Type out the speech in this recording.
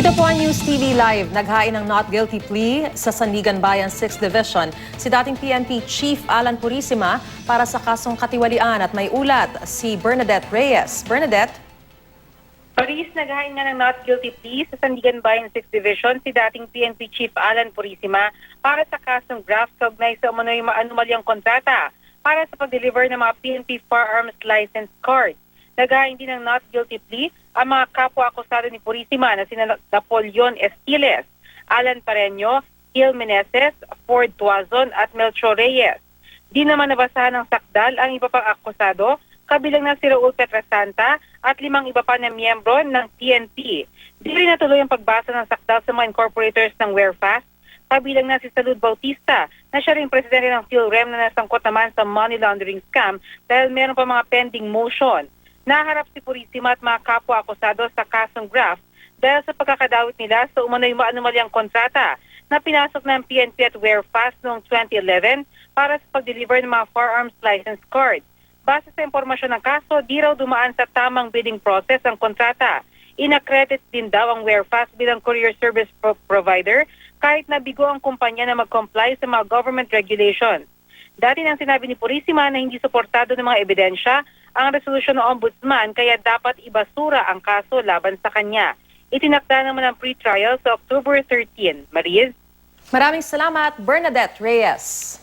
Ito po ang News TV Live. Naghain ng not guilty plea sa Sandigan Bayan 6th Division si dating PNP Chief Alan Purisima para sa kasong katiwalian at may ulat si Bernadette Reyes. Bernadette? Paris, naghain nga ng not guilty plea sa Sandigan Bayan 6th Division si dating PNP Chief Alan Purisima para sa kasong graft kaugnay sa umano'y maanumalyang kontrata para sa pag-deliver ng mga PNP firearms license card. Naghain din ng not guilty plea ang mga kapwa-akusado ni Purisima na sina Napoleon Estiles, Alan Pareño, Gil Meneses, Ford Tuazon at Melchor Reyes. Di naman nabasahan ng sakdal ang iba pang akusado, kabilang na si Raul Petrasanta at 5 iba pa na miyembro ng PNP. Di rin natuloy ang pagbasa ng sakdal sa mga incorporators ng WearFast, kabilang na si Salud Bautista na siya rin presidente ng PhilRem na nasangkot naman sa money laundering scam dahil meron pa mga pending motion. Naharap si Purisima at mga kapwa-akusado sa kasong graft dahil sa pagkakadawit nila sa umano'y maanumalyang kontrata na pinasok ng PNP at WearFast noong 2011 para sa pag-deliver ng mga firearms license card. Base sa impormasyon ng kaso, di raw dumaan sa tamang bidding process ang kontrata. Inakredit din daw ang WearFast bilang courier service provider kahit nabigo ang kumpanya na mag-comply sa mga government regulations. Dati nang sinabi ni Purisima na hindi suportado ng mga ebidensya ang resolusyon ng ombudsman kaya dapat ibasura ang kaso laban sa kanya. Itinakda naman ang pre-trial sa October 13. Mariz? Maraming salamat, Bernadette Reyes.